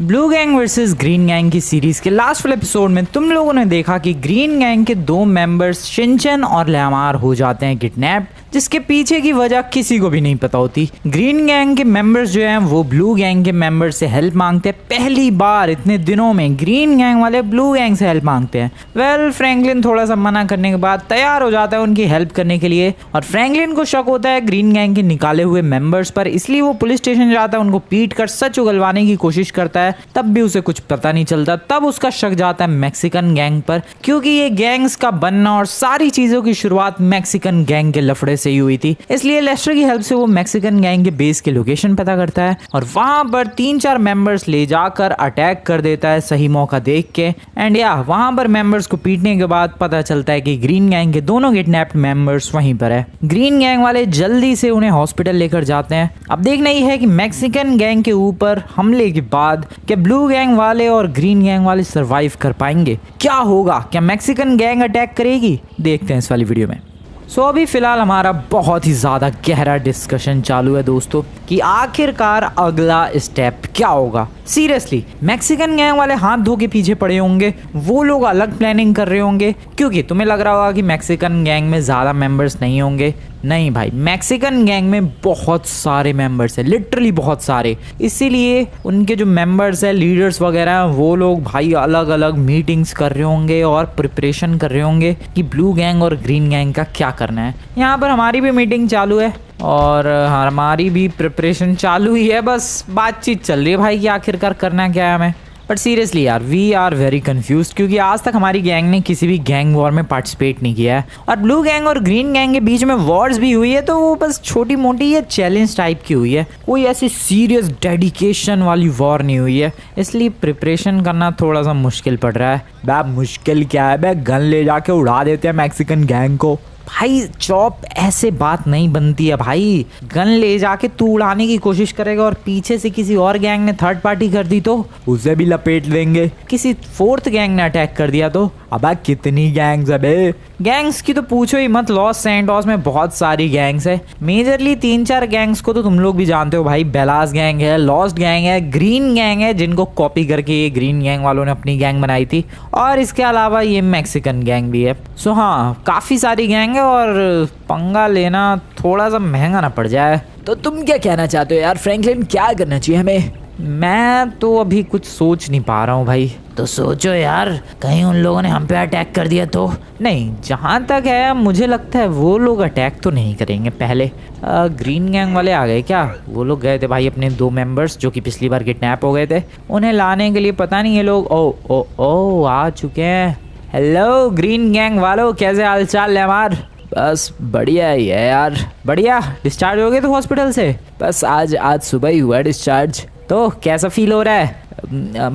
Blue gang versus green gang की series के last वाले एपिसोड में तुम लोगों ने देखा कि ग्रीन गैंग के दो मेंबर्स शिनचैन और लेमार हो जाते हैं किडनैप, जिसके पीछे की वजह किसी को भी नहीं पता होती। ग्रीन गैंग के मेंबर्स जो हैं वो ब्लू गैंग के मेंबर्स से हेल्प मांगते हैं। पहली बार इतने दिनों में ग्रीन गैंग वाले ब्लू गैंग से हेल्प मांगते हैं। वेल, फ्रैंकलिन थोड़ा सा मना करने के बाद तैयार हो जाता है उनकी हेल्प करने के लिए, और फ्रैंकलिन को शक होता है ग्रीन गैंग के निकाले हुए मेंबर्स पर, इसलिए वो पुलिस स्टेशन जाता है, उनको पीट कर सच उगलवाने की कोशिश करता है। तब भी उसे कुछ पता नहीं चलता। तब उसका शक जाता है मैक्सिकन गैंग पर, क्योंकि ये गैंग्स का बनना और सारी चीजों की शुरुआत मैक्सिकन गैंग के लफड़े से ही हुई थी। इसलिए लेस्टर की हेल्प से वो मैक्सिकन गैंग के बेस के लोकेशन पता करता है और वहां पर 3-4 मेंबर्स ले जाकर अटैक कर देता है सही मौका देख के। एंड वहां पर मेंबर्स को पीटने के बाद पता चलता है कि ग्रीन गैंग के दोनों किडनैप्ड मेंबर्स वहीं पर है। ग्रीन गैंग वाले जल्दी से उन्हें हॉस्पिटल लेकर जाते हैं। अब देखना ही है कि मैक्सिकन गैंग के ऊपर हमले के बाद क्या ब्लू गैंग वाले और ग्रीन गैंग वाले सरवाइव कर पाएंगे। क्या होगा, क्या मैक्सिकन गैंग अटैक करेगी, देखते हैं इस वाली वीडियो में। सो अभी फिलहाल हमारा बहुत ही ज़्यादा गहरा डिस्कशन चालू है दोस्तों कि आखिरकार अगला स्टेप क्या होगा। सीरियसली मैक्सिकन गैंग वाले हाथ धो के पीछे पड़े होंगे, वो लोग अलग प्लानिंग कर रहे होंगे, क्योंकि तुम्हें लग रहा होगा कि मैक्सिकन गैंग में ज़्यादा मेंबर्स नहीं होंगे। नहीं भाई, मैक्सिकन गैंग में बहुत सारे मेंबर्स हैं, लिटरली बहुत सारे। इसीलिए उनके जो मेंबर्स हैं, लीडर्स वगैरह, वो लोग भाई अलग अलग मीटिंग्स कर रहे होंगे और प्रिपरेशन कर रहे होंगे कि ब्लू गैंग और ग्रीन गैंग का क्या करना है। यहाँ पर हमारी भी मीटिंग चालू है और हमारी भी प्रिपरेशन चालू ही है, बस बातचीत चल रही है भाई कि आखिरकार करना क्या है हमें। बट सीरियसली यार, वी आर वेरी कंफ्यूज, क्योंकि आज तक हमारी गैंग ने किसी भी गैंग वॉर में पार्टिसिपेट नहीं किया है और ब्लू गैंग और ग्रीन गैंग के बीच में वॉर्स भी हुई है तो वो बस छोटी मोटी या चैलेंज टाइप की हुई है, कोई ऐसी सीरियस डेडिकेशन वाली वॉर नहीं हुई है। इसलिए प्रिपरेशन करना थोड़ा सा मुश्किल पड़ रहा है। बा मुश्किल क्या है बे, गन ले जाके उड़ा देते हैं मैक्सिकन गैंग को। भाई चॉप, ऐसे बात नहीं बनती है भाई। गन ले जाके तू उड़ाने की कोशिश करेगा और पीछे से किसी और गैंग ने थर्ड पार्टी कर दी तो उसे भी लपेट देंगे। किसी फोर्थ गैंग ने अटैक कर दिया तो अबे कितनी गैंग्स है बे। गैंग्स की तो पूछो ही मत, लॉस सैंटोस में बहुत सारी गैंग्स है। मेजरली 3-4 गैंग्स को तो तुम लोग भी जानते हो भाई। बेलास गैंग है, लॉस्ट गैंग है, ग्रीन गैंग है, जिनको कॉपी करके ये ग्रीन गैंग वालों ने अपनी गैंग बनाई थी, और इसके अलावा ये मैक्सिकन गैंग भी है। सो हाँ, काफ़ी सारी गैंग है और पंगा लेना थोड़ा सा महंगा ना पड़ जाए। तो तुम क्या कहना चाहते हो यार फ्रैंकलिन, क्या करना चाहिए हमें? मैं तो अभी कुछ सोच नहीं पा रहा हूँ भाई। तो सोचो यार, कहीं उन लोगों ने हम पे अटैक कर दिया तो? नहीं, जहाँ तक है मुझे लगता है वो लोग अटैक तो नहीं करेंगे। पहले ग्रीन गैंग वाले आ गए क्या? वो लोग गए थे भाई अपने 2 मेंबर्स जो कि पिछली बार किडनैप हो गए थे, उन्हें लाने के लिए। पता नहीं ये लोग ओ आ चुके हैं। हेलो ग्रीन गैंग वालों, कैसे हाल चाल है हमार? बस बढ़िया ही है यार। बढ़िया, डिस्चार्ज हो गए तो हॉस्पिटल से? बस आज सुबह ही हुआ डिस्चार्ज। तो कैसा फील हो रहा है?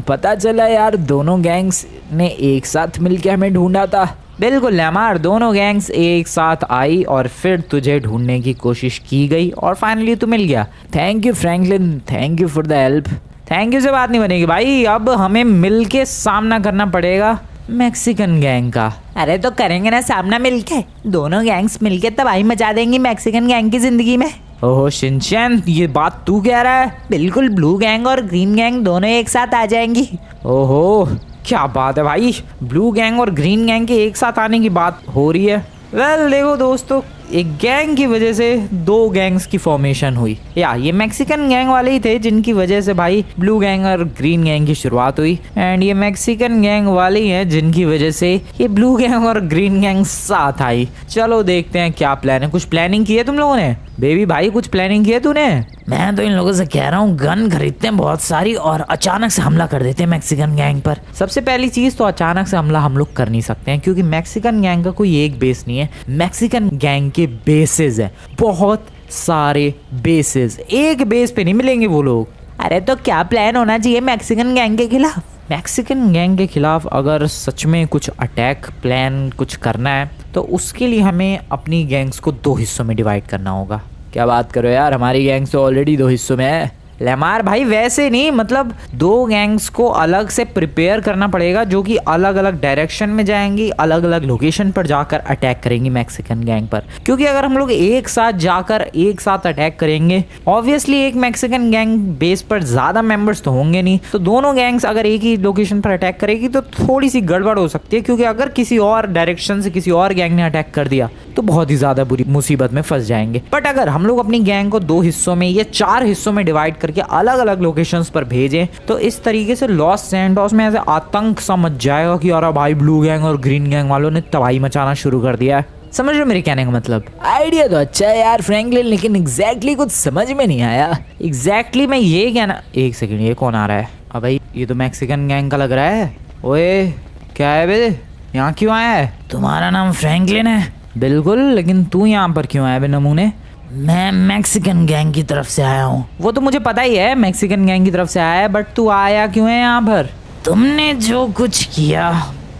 पता चला यार दोनों गैंग्स ने एक साथ मिलकर हमें ढूंढा था। बिल्कुल लेमार, दोनों गैंग्स एक साथ आई और फिर तुझे ढूंढने की कोशिश की गई और फाइनली तू मिल गया। Thank you Franklin, thank you for the help. Thank you से बात नहीं बनेगी भाई, अब हमें मिल के सामना करना पड़ेगा मैक्सिकन गैंग का। अरे तो करेंगे ना सामना मिलके, दोनों गैंग्स मिलके तबाही मचा देंगी मैक्सिकन गैंग की जिंदगी में। ओहो शिनचैन, ये बात तू कह रहा है? बिल्कुल, ब्लू गैंग और ग्रीन गैंग दोनों एक साथ आ जाएंगी। ओहो क्या बात है भाई, ब्लू गैंग और ग्रीन गैंग के एक साथ आने की बात हो रही है। वेल देखो दोस्तों, एक गैंग की वजह से 2 गैंग्स की फॉर्मेशन हुई। ये मैक्सिकन गैंग वाले ही थे जिनकी वजह से भाई ब्लू गैंग और ग्रीन गैंग की शुरुआत हुई, एंड ये मैक्सिकन गैंग वाले ही हैं जिनकी वजह से ये ब्लू गैंग और ग्रीन गैंग साथ आई। चलो देखते हैं क्या प्लान है। कुछ प्लानिंग की है तुम लोगों ने? बेबी भाई कुछ प्लानिंग की है तूने? मैं तो इन लोगों से कह रहा हूँ गन खरीदते हैं बहुत सारी और अचानक से हमला कर देते हैं मैक्सिकन गैंग पर। सबसे पहली चीज तो अचानक से हमला हम लोग कर नहीं सकते हैं, क्योंकि मैक्सिकन गैंग का कोई एक बेस नहीं है। मैक्सिकन गैंग के बेसेस है, बहुत सारे बेसेस, एक बेस पे नहीं मिलेंगे वो लोग। अरे तो क्या प्लान होना चाहिए मैक्सिकन गैंग के खिलाफ? मैक्सिकन गैंग के खिलाफ अगर सच में कुछ अटैक प्लान कुछ करना है तो उसके लिए हमें अपनी गैंग्स को 2 हिस्सों में डिवाइड करना होगा। क्या बात करो यार, हमारी गैंग्स तो ऑलरेडी 2 हिस्सों में है। लेमार भाई वैसे नहीं, मतलब 2 गैंग्स को अलग से प्रिपेयर करना पड़ेगा जो कि अलग अलग डायरेक्शन में जाएंगी, अलग अलग लोकेशन पर जाकर अटैक करेंगी मैक्सिकन गैंग पर। क्योंकि अगर हम लोग एक साथ जाकर एक साथ अटैक करेंगे, ऑब्वियसली एक मैक्सिकन गैंग बेस पर ज्यादा मेंबर्स तो होंगे नहीं, तो दोनों गैंग्स अगर एक ही लोकेशन पर अटैक करेगी तो थोड़ी सी गड़बड़ हो सकती है। क्योंकि अगर किसी और डायरेक्शन से किसी और गैंग ने अटैक कर दिया तो बहुत ही ज्यादा बुरी मुसीबत में फंस जाएंगे। बट अगर हम लोग अपनी गैंग को 2 हिस्सों में या 4 हिस्सों में डिवाइड करके अलग अलग लोकेशंस पर भेजें तो इस तरीके से लॉस सैंटोस में ऐसे आतंक सा मच जाएगा कि यार भाई ब्लू गैंग और ग्रीन गैंग वालों ने तबाही मचाना शुरू कर दिया है। समझ रहे हो मेरे कहने का मतलब? आइडिया तो अच्छा है यार फ्रैंकलिन, लेकिन एग्जैक्टली कुछ समझ में नहीं आया। एग्जैक्टली मैं ये कहना, एक सेकंड, ये कौन आ रहा है? अब भाई ये तो मैक्सिकन गैंग का लग रहा है। ओए क्या है बे, यहाँ क्यों आया है? तुम्हारा नाम फ्रैंकलिन है? बिल्कुल, लेकिन तू यहाँ पर क्यों आया बे नमूने? मैं मैक्सिकन गैंग की तरफ से आया हूँ। वो तो मुझे पता ही है मैक्सिकन गैंग की तरफ से आया है, बट तू आया क्यों है यहाँ पर? तुमने जो कुछ किया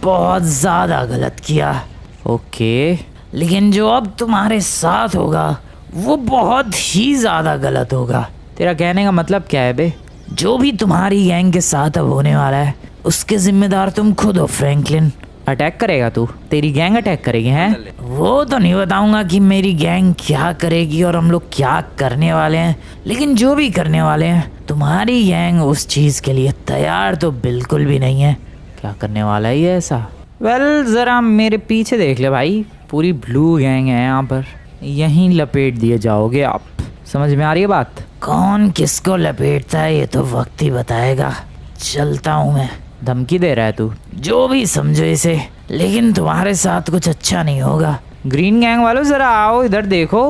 बहुत ज्यादा गलत किया। ओके, लेकिन जो अब तुम्हारे साथ होगा वो बहुत ही ज्यादा गलत होगा। तेरा कहने का मतलब क्या है बे? जो भी तुम्हारी गैंग के साथ अब होने वाला है उसके जिम्मेदार तुम खुद हो फ्रैंकलिन। अटैक करेगा तू? तेरी गैंग अटैक करेगी हैं? वो तो नहीं बताऊंगा कि मेरी गैंग क्या करेगी और हम लोग क्या करने वाले हैं, लेकिन जो भी करने वाले हैं तुम्हारी गैंग उस चीज के लिए तैयार तो बिल्कुल भी नहीं है। क्या करने वाला है ये ऐसा? वेल जरा मेरे पीछे देख ले भाई, पूरी ब्लू गैंग है यहाँ पर, यहीं लपेट दिए जाओगे आप। समझ में आ रही है बात? कौन किसको लपेटता है ये तो वक्त ही बताएगा। चलता हूँ मैं। धमकी दे रहा है तू? जो भी समझो इसे, लेकिन तुम्हारे साथ कुछ अच्छा नहीं होगा। ग्रीन गैंग वालों जरा आओ इधर देखो।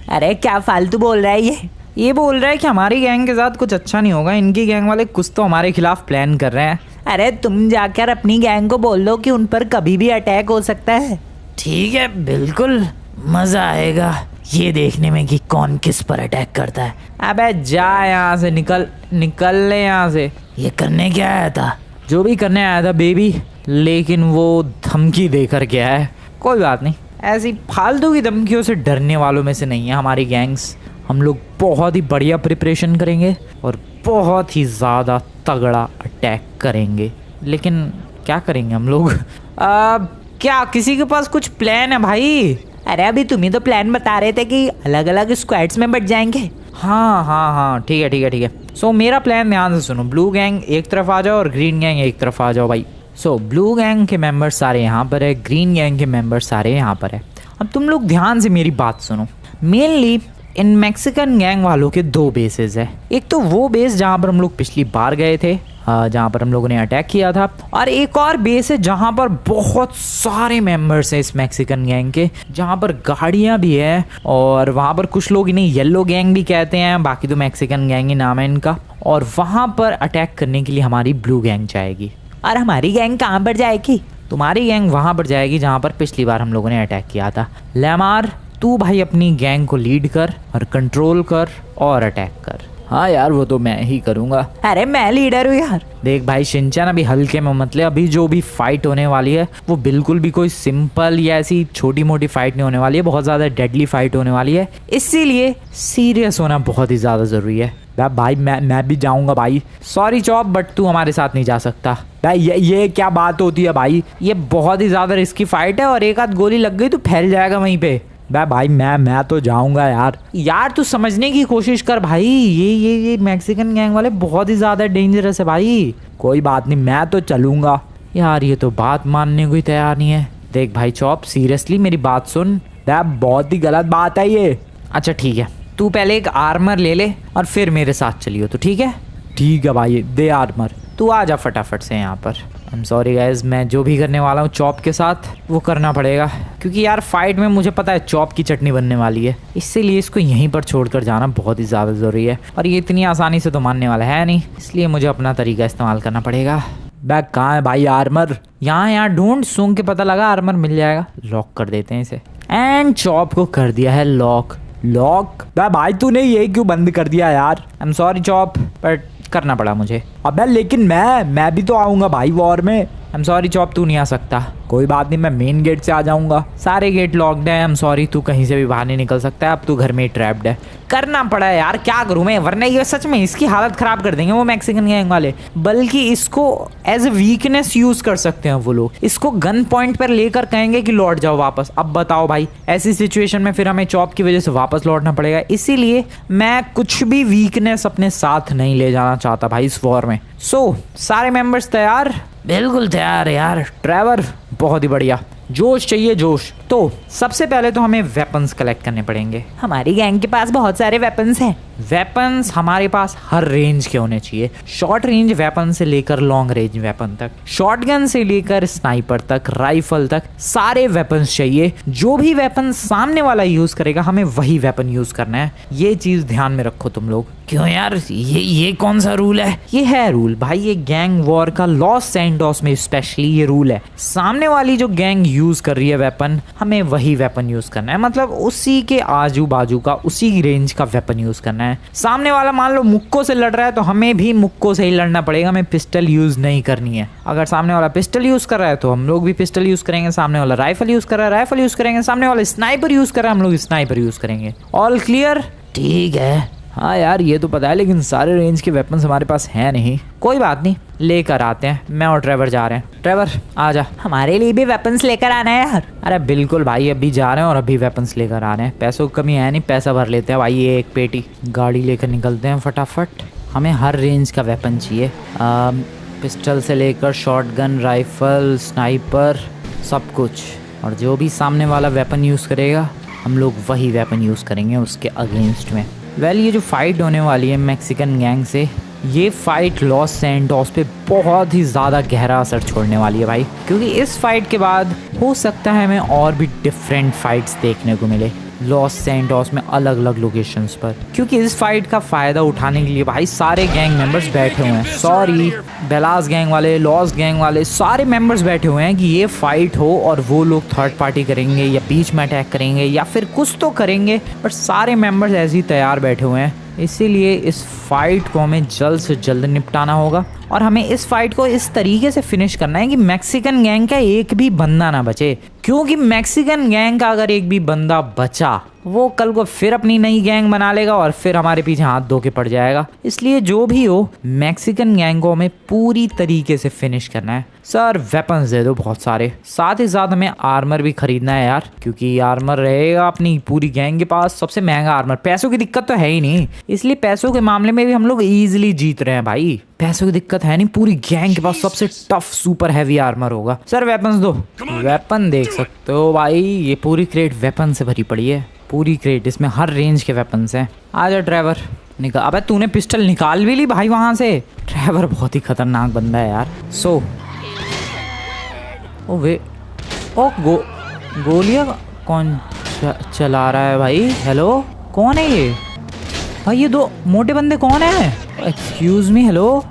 अरे क्या फालतू बोल रहा है ये बोल रहा है कि हमारी गैंग के साथ कुछ अच्छा नहीं होगा, इनकी गैंग वाले कुछ तो हमारे खिलाफ प्लान कर रहे हैं। अरे तुम जाकर अपनी गैंग को बोल दो कि उन पर कभी भी अटैक हो सकता है। ठीक है, बिल्कुल, मजा आएगा ये देखने में कि कौन किस पर अटैक करता है। अबे जा यहाँ से, निकल ले यहाँ से। ये करने क्या आया था? जो भी करने आया था बेबी, लेकिन वो धमकी देकर गया है। कोई बात नहीं, ऐसी फालतू की धमकियों से डरने वालों में से नहीं है हमारी गैंग्स। हम लोग बहुत ही बढ़िया प्रिपरेशन करेंगे और बहुत ही ज़्यादा तगड़ा अटैक करेंगे। लेकिन क्या करेंगे हम लोग? क्या किसी के पास कुछ प्लान है भाई? अरे अभी तुम ही तो प्लान बता रहे थे कि अलग अलग स्क्वाड्स में बट जाएंगे। हाँ, ठीक है। सो मेरा प्लान ध्यान से सुनो। ब्लू गैंग एक तरफ आ जाओ और ग्रीन गैंग एक तरफ आ जाओ भाई। सो ब्लू गैंग के मेंबर्स सारे यहाँ पर है, ग्रीन गैंग के मेंबर्स सारे यहाँ पर है। अब तुम लोग ध्यान से मेरी बात सुनो। मेनली इन मैक्सिकन गैंग वालों के 2 बेसेस है। एक तो वो बेस जहाँ पर हम लोग पिछली बार गए थे, जहाँ पर हम लोगों ने अटैक किया था, और एक और बेस है जहाँ पर बहुत सारे मेंबर्स हैं इस मैक्सिकन गैंग के, जहाँ पर गाड़ियाँ भी है और वहाँ पर कुछ लोग इन्हें येलो गैंग भी कहते हैं, बाकी तो मैक्सिकन गैंग ही नाम है इनका। और वहाँ पर अटैक करने के लिए हमारी ब्लू गैंग जाएगी। और हमारी गैंग कहाँ पर जाएगी? तुम्हारी गैंग वहाँ पर जाएगी जहाँ पर पिछली बार हम लोगों ने अटैक किया था। लेमार तू भाई अपनी गैंग को लीड कर और कंट्रोल कर और अटैक कर। हाँ यार वो तो मैं ही करूँगा। अरे मैं लीडर हूँ यार। देख भाई शिनचैन, अभी हल्के में मत ले। अभी जो भी फाइट होने वाली है वो बिल्कुल भी कोई सिंपल या ऐसी छोटी मोटी फाइट नहीं होने वाली है, बहुत ज़्यादा डेडली फाइट होने वाली है। इसीलिए सीरियस होना बहुत ही ज़्यादा ज़रूरी है। भाई मैं भी जाऊँगा भाई। सॉरी चॉप, बट तू हमारे साथ नहीं जा सकता। भाई ये क्या बात होती है भाई? ये बहुत ही ज़्यादा रिस्की फाइट है और एक आध गोली लग गई तो फैल जाएगा वहीं पे। भाई मैं तो जाऊंगा यार तू समझने की कोशिश कर भाई। ये मैक्सिकन गैंग वाले बहुत ही ज्यादा डेंजरस है भाई। कोई बात नहीं, मैं तो चलूंगा। यार ये तो बात मानने को ही तैयार नहीं है। देख भाई चॉप, सीरियसली मेरी बात सुन। बहुत ही गलत बात है ये। अच्छा ठीक है, तू पहले एक आर्मर ले ले और फिर मेरे साथ चलियो तो ठीक है? ठीक है भाई, दे आर्मर। तू आ जा फटाफट से यहाँ पर। आई एम सॉरी गाइज, मैं जो भी करने वाला हूँ चॉप के साथ वो करना पड़ेगा, क्योंकि यार फाइट में मुझे पता है चॉप की चटनी बनने वाली है। इसीलिए इसको यहीं पर छोड़कर जाना बहुत ही ज़्यादा ज़रूरी है और ये इतनी आसानी से तो मानने वाला है नहीं, इसलिए मुझे अपना तरीका इस्तेमाल करना पड़ेगा। बैग कहाँ है भाई आर्मर? यहाँ ढूंढ, सूंघ के पता लगा आर्मर मिल जाएगा। लॉक कर देते हैं इसे। एंड चॉप को कर दिया है लॉक। भाई तूने ये क्यों बंद कर दिया यार? I am sorry chop, but करना पड़ा मुझे। अबे लेकिन मैं भी तो आऊंगा भाई वॉर में। आई एम सॉरी चॉप, तू नहीं आ सकता। कोई बात नहीं, मैं मेन गेट से आ जाऊंगा, सारे गेट लॉक्ड है। आई एम सॉरी, तू कहीं से भी बाहर नहीं निकल सकता है, अब तू घर में ही ट्रैप्ड है। करना पड़ा है यार, क्या करूं मैं, वरना ये सच में इसकी हालत खराब कर देंगे वो मैक्सिकन गैंग वाले। बल्कि इसको एज ए वीकनेस यूज कर सकते हैं वो लोग, इसको गन पॉइंट पर लेकर कहेंगे कि लौट जाओ वापस। अब बताओ भाई, ऐसी सिचुएशन में फिर हमें चॉप की वजह से वापस लौटना पड़ेगा। इसीलिए मैं कुछ भी वीकनेस अपने साथ नहीं ले जाना चाहता भाई इस वॉर में। सो सारे मेंबर्स तैयार? बिल्कुल तैयार यार। ट्रेवर बहुत ही बढ़िया, जोश चाहिए जोश। तो सबसे पहले तो हमें वेपन्स कलेक्ट करने पड़ेंगे। हमारी गैंग के पास बहुत सारे वेपन्स हैं। वेपन्स हमारे पास हर रेंज के होने चाहिए, शॉर्ट रेंज वेपन से लेकर लॉन्ग रेंज वेपन तक, शॉटगन से लेकर स्नाइपर तक, राइफल तक, सारे वेपन्स चाहिए। जो भी वेपन सामने वाला यूज करेगा हमें वही वेपन यूज करना है, ये चीज ध्यान में रखो तुम लोग। क्यों यार, ये कौन सा रूल है? ये है रूल भाई, ये गैंग वॉर का लॉस सैंटोस में स्पेशली ये रूल है। सामने वाली जो गैंग यूज कर रही है वेपन, हमें वही वेपन यूज करना है, मतलब उसी के आजू बाजू का, उसी रेंज का वेपन यूज करना है। सामने वाला मान लो मुक्कों से लड़ रहा है तो हमें भी मुक्कों से ही लड़ना पड़ेगा, हमें पिस्टल यूज नहीं करनी है। अगर सामने वाला पिस्टल यूज कर रहा है तो हम लोग भी पिस्टल यूज करेंगे, सामने वाला राइफल यूज कर रहा है राइफल यूज करेंगे, सामने वाला स्नाइपर यूज कर रहा है हम लोग स्नाइपर यूज करेंगे। All clear? ठीक है। हाँ यार ये तो पता है, लेकिन सारे रेंज के वेपन्स हमारे पास हैं नहीं। कोई बात नहीं, लेकर आते हैं। मैं और ट्रेवर जा रहे हैं। ट्रेवर आ जा, हमारे लिए भी वेपन्स लेकर आना है यार। अरे बिल्कुल भाई, अभी जा रहे हैं और अभी वेपन्स लेकर आ रहे हैं। पैसों की कमी है नहीं, पैसा भर लेते हैं भाई। ये एक पेटी गाड़ी लेकर निकलते हैं फटाफट। हमें हर रेंज का वेपन चाहिए, पिस्टल से लेकर शॉटगन, राइफल, स्नाइपर, सब कुछ। और जो भी सामने वाला वेपन यूज़ करेगा हम लोग वही वेपन यूज़ करेंगे उसके अगेंस्ट में। ये जो फाइट होने वाली है मैक्सिकन गैंग से, ये फाइट लॉस सैंटोस पे बहुत ही ज़्यादा गहरा असर छोड़ने वाली है भाई, क्योंकि इस फाइट के बाद हो सकता है हमें और भी डिफरेंट फाइट्स देखने को मिले लॉस सैंटोस में अलग अलग लोकेशंस पर। क्योंकि इस फाइट का फ़ायदा उठाने के लिए भाई सारे गैंग मेंबर्स बैठे हुए हैं। सॉरी, बेलास गैंग वाले, लॉस गैंग वाले, सारे मेंबर्स बैठे हुए हैं कि ये फाइट हो और वो लोग थर्ड पार्टी करेंगे या बीच में अटैक करेंगे या फिर कुछ तो करेंगे, बट सारे मेंबर्स ऐसे ही तैयार बैठे हुए हैं। इसीलिए इस फाइट को हमें जल्द से जल्द निपटाना होगा और हमें इस फाइट को इस तरीके से फिनिश करना है कि मैक्सिकन गैंग का एक भी बंदा ना बचे। क्योंकि मैक्सिकन गैंग का अगर एक भी बंदा बचा, वो कल को फिर अपनी नई गैंग बना लेगा और फिर हमारे पीछे हाथ धो के पड़ जाएगा। इसलिए जो भी हो, मैक्सिकन गैंग को हमें पूरी तरीके से फिनिश करना है। सर वेपन्स दे दो बहुत सारे, साथ ही साथ हमें आर्मर भी खरीदना है यार, क्योंकि आर्मर रहेगा अपनी पूरी गैंग के पास सबसे महंगा आर्मर। पैसों की दिक्कत तो है ही नहीं, इसलिए पैसों के मामले में भी हम लोग इजीली जीत रहे हैं भाई। पैसों की दिक्कत है नहीं, पूरी गैंग के पास सबसे टफ सुपर हैवी आर्मर होगा। सर वेपन्स दो। वेपन देख सकते हो भाई, ये पूरी क्रेट वेपन से भरी पड़ी है, पूरी क्रेट, इसमें हर रेंज के वेपन्स हैं। आजा ड्राइवर निकाल। अबे तूने पिस्टल निकाल भी ली भाई वहां से। ड्राइवर बहुत ही खतरनाक बंदा है यार। सो ओ वे ओ गोलियां कौन चला रहा है भाई? हेलो, कौन है ये भाई? ये दो मोटे बंदे कौन है? एक्सक्यूज मी, हेलो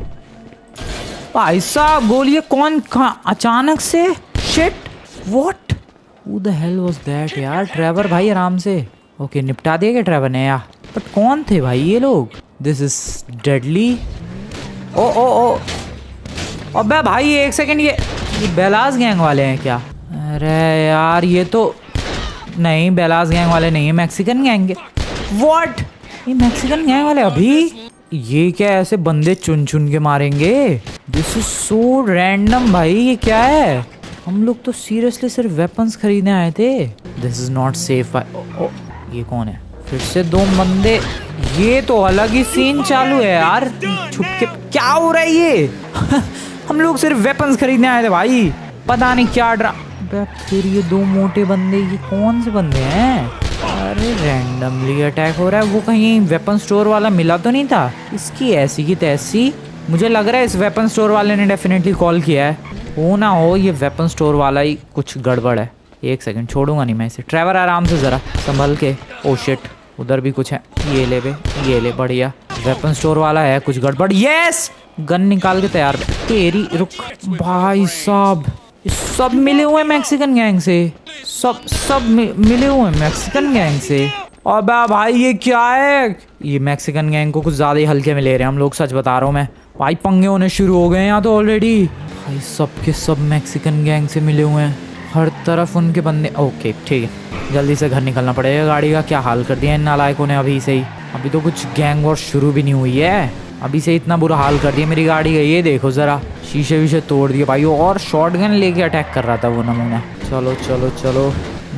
भाई साहब, गोलियां कौन कहाँ अचानक से? Shit, what, who the hell was that यार? ट्रेवर भाई आराम से। ओके, निपटा दिया क्या ट्रेवर ने यार? बट कौन थे भाई ये लोग? This is deadly. ओ ओ ओ अबे भाई एक सेकंड, ये बेलास गैंग वाले हैं क्या? अरे यार ये तो नहीं, बेलास गैंग वाले नहीं है, मैक्सिकन गैंग के। व्हाट, ये मैक्सिकन गैंग वाले? अभी ये क्या ऐसे बंदे चुन चुन के मारेंगे? दिस इज सो रैंडम भाई, ये क्या है? हम लोग तो सीरियसली सिर्फ वेपन्स खरीदने आए थे। This is not safe. ये कौन है? फिर से दो बंदे। ये तो अलग ही सीन चालू है यार, छुप के क्या हो रहा है ये? हम लोग सिर्फ वेपन्स खरीदने आए थे भाई, पता नहीं क्या फिर ये दो मोटे बंदे, ये कौन से बंदे हैं? अरे रैंडमली अटैक हो रहा है। वो कहीं वेपन स्टोर वाला मिला तो नहीं था? इसकी ऐसी की तैसी। मुझे लग रहा है इस वेपन स्टोर वाले ने डेफिनेटली कॉल किया है। हो ना हो ये वेपन स्टोर वाला ही कुछ गड़बड़ है। एक सेकंड, छोड़ूंगा नहीं मैं इसे। ट्रेवर आराम से ज़रा संभल के। ओ शिट, उधर भी कुछ है। ये ले बे, ये ले, बढ़िया। वेपन स्टोर वाला है कुछ गड़बड़। यस, गन निकाल के तैयार। तेरी रुक भाई साहब, सब मिले हुए मैक्सिकन गैंग से, सब मिले हुए मैक्सिकन गैंग से। अबे भाई ये क्या है? ये मैक्सिकन गैंग को कुछ ज़्यादा ही हल्के में ले रहे हैं हम लोग, सच बता रहा हूँ मैं भाई। पंगे होने शुरू हो गए यहाँ तो ऑलरेडी। भाई सबके सब मैक्सिकन गैंग से मिले हुए हैं, हर तरफ उनके बंदे। ओके ठीक है, जल्दी से घर निकलना पड़ेगा। गाड़ी का क्या हाल कर दिया इन नालायकों ने अभी से ही। अभी तो कुछ गैंग वॉर शुरू भी नहीं हुई है, अभी से इतना बुरा हाल कर दिया मेरी गाड़ी का। ये देखो ज़रा, शीशे वीशे तोड़ दिए भाई, और शॉटगन लेके अटैक कर रहा था वो नमूना। चलो चलो चलो,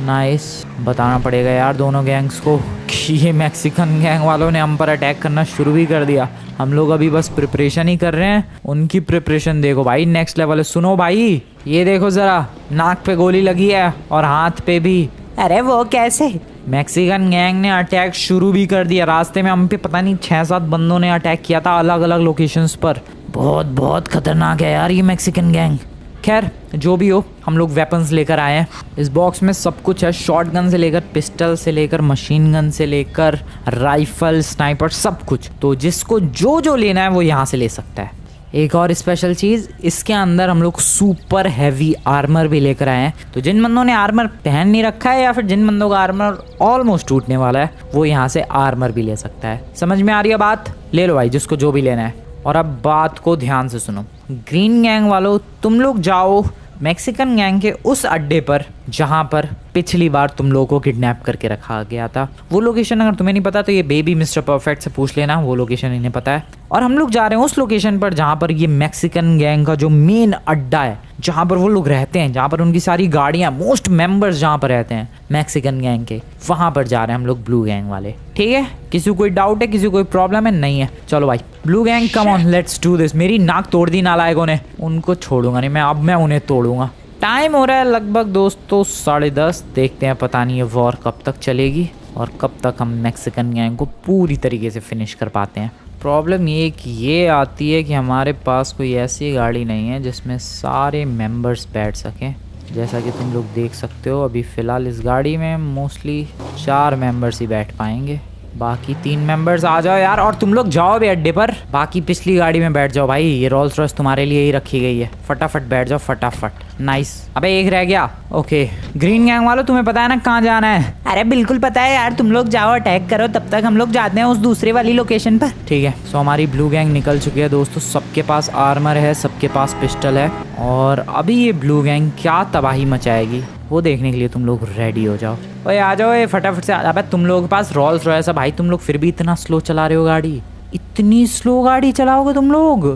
नाइस। बताना पड़ेगा यार दोनों गैंग्स को कि ये मैक्सिकन गैंग वालों ने हम पर अटैक करना शुरू भी कर दिया। हम लोग अभी बस प्रिपरेशन ही कर रहे हैं, उनकी प्रिपरेशन देखो भाई नेक्स्ट लेवल है। सुनो भाई, ये देखो ज़रा, नाक पे गोली लगी है और हाथ पे भी। अरे वो कैसे? मैक्सिकन गैंग ने अटैक शुरू भी कर दिया। रास्ते में हम पे पता नहीं 6-7 बंदों ने अटैक किया था अलग अलग लोकेशंस पर। बहुत बहुत खतरनाक है यार ये मैक्सिकन गैंग। खैर जो भी हो, हम लोग वेपन्स लेकर आए हैं। इस बॉक्स में सब कुछ है, शॉर्ट गन से लेकर पिस्टल से लेकर मशीन गन से लेकर राइफल, स्नाइपर, सब कुछ। तो जिसको जो जो लेना है वो यहाँ से ले सकता है। एक और स्पेशल चीज़, इसके अंदर हम लोग सुपर हैवी आर्मर भी लेकर आए हैं। तो जिन बंदों ने आर्मर पहन नहीं रखा है या फिर जिन बंदों का आर्मर ऑलमोस्ट टूटने वाला है, वो यहाँ से आर्मर भी ले सकता है। समझ में आ रही है बात? ले लो भाई जिसको जो भी लेना है। और अब बात को ध्यान से सुनो, ग्रीन गैंग वालों, तुम लोग जाओ मैक्सिकन गैंग के उस अड्डे पर जहां पर पिछली बार तुम लोगों को किडनैप करके रखा गया था। वो लोकेशन अगर तुम्हें नहीं पता तो ये बेबी मिस्टर परफेक्ट से पूछ लेना, वो लोकेशन इन्हें पता है। और हम लोग जा रहे हैं उस लोकेशन पर जहां पर ये मैक्सिकन गैंग का जो मेन अड्डा है, जहां पर वो लोग रहते हैं, जहां पर उनकी सारी गाड़ियां, मोस्ट मेंबर्स जहां पर रहते हैं मैक्सिकन गैंग के, वहां पर जा रहे हैं हम लोग ब्लू गैंग वाले। ठीक है, किसी को कोई डाउट है, किसी को कोई प्रॉब्लम है? नहीं है। चलो भाई blue gang come on, let's do this. मेरी नाक तोड़ दी नालायकों ने, उनको छोड़ूंगा नहीं मैं, अब मैं उन्हें तोड़ूंगा। टाइम हो रहा है लगभग दोस्तों 10:30। देखते हैं पता नहीं ये वॉर कब तक चलेगी और कब तक हम मैक्सिकन गैंग को पूरी तरीके से फिनिश कर पाते हैं। प्रॉब्लम ये कि ये आती है कि हमारे पास कोई ऐसी गाड़ी नहीं है जिसमें सारे मेंबर्स बैठ सकें। जैसा कि तुम लोग देख सकते हो अभी फ़िलहाल इस गाड़ी में मोस्टली 4 मेंबर्स ही बैठ पाएंगे। बाकी 3 मेंबर्स आ जाओ यार, और तुम लोग जाओ भी अड्डे पर। बाकी पिछली गाड़ी में बैठ जाओ भाई, ये रोल्स रॉयस तुम्हारे लिए ही रखी गई है। फटाफट बैठ जाओ फटाफट। नाइस। अबे एक रह गया। ओके ग्रीन गैंग वालों, तुम्हें पता है ना कहाँ जाना है? अरे बिल्कुल पता है यार, तुम लोग जाओ अटैक करो, तब तक हम लोग जाते हैं उस दूसरे वाली लोकेशन पर। ठीक है, सो हमारी ब्लू गैंग निकल चुकी है दोस्तों। सबके पास आर्मर है, सबके पास पिस्टल है, और अभी ये ब्लू गैंग क्या तबाही मचाएगी वो देखने के लिए तुम लोग रेडी हो जाओ। ओए आ जाओ, ये फटाफट से। अबे तुम लोगों के पास रोल्स रॉयस है भाई, तुम लोग फिर भी इतना स्लो चला रहे हो गाड़ी। इतनी स्लो गाड़ी चलाओगे तुम लोग?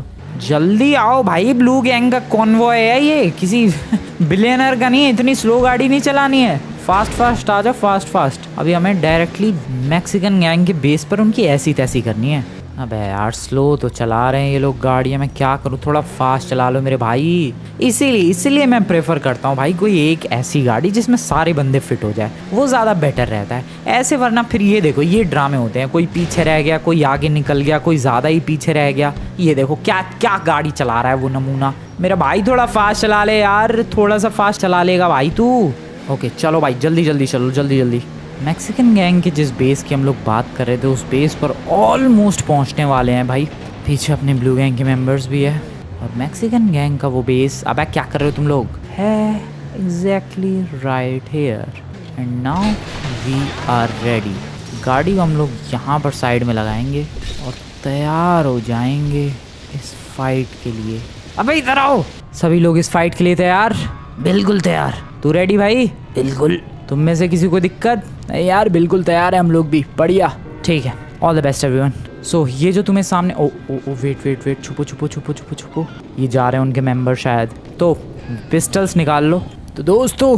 जल्दी आओ भाई, ब्लू गैंग का कॉन्वॉय है ये, किसी बिलियनर का नहीं है। इतनी स्लो गाड़ी नहीं चलानी है, फास्ट फास्ट आ जाओ, फास्ट फास्ट। अभी हमें डायरेक्टली मैक्सिकन गैंग के बेस पर उनकी ऐसी तैसी करनी है। अबे यार स्लो तो चला रहे हैं ये लोग गाड़ियाँ, मैं क्या करूँ? थोड़ा फास्ट चला लो मेरे भाई। इसीलिए मैं प्रेफर करता हूँ भाई कोई एक ऐसी गाड़ी जिसमें सारे बंदे फिट हो जाए, वो ज़्यादा बेटर रहता है ऐसे। वरना फिर ये देखो ये ड्रामे होते हैं, कोई पीछे रह गया, कोई आगे निकल गया, कोई ज़्यादा ही पीछे रह गया। ये देखो क्या क्या गाड़ी चला रहा है वो नमूना। मेरा भाई थोड़ा फास्ट चला ले यार, थोड़ा सा फास्ट चला लेगा भाई तू। ओके चलो भाई जल्दी जल्दी चलो, जल्दी जल्दी। मैक्सिकन गैंग के जिस बेस की हम लोग बात कर रहे थे उस बेस पर ऑलमोस्ट पहुंचने वाले हैं भाई। पीछे अपने ब्लू गैंग के मेंबर्स भी है और मैक्सिकन गैंग का वो बेस। अब क्या कर रहे हो तुम लोग? है exactly right here and now we are ready. गाड़ी को हम लोग यहाँ पर साइड में लगाएंगे और तैयार हो जाएंगे इस फाइट के लिए। अबे इधर आओ, सभी लोग इस फाइट के लिए तैयार? बिल्कुल तैयार। तू रेडी भाई? बिल्कुल। तुम में से किसी को दिक्कत? नहीं यार बिल्कुल तैयार है हम लोग भी। बढ़िया, ठीक है, ऑल द बेस्ट एवरीवन। सो ये जो तुम्हें सामने, ओ वेट, छुपो। ये जा रहे हैं उनके मेंबर शायद, तो पिस्टल्स निकाल लो। तो दोस्तों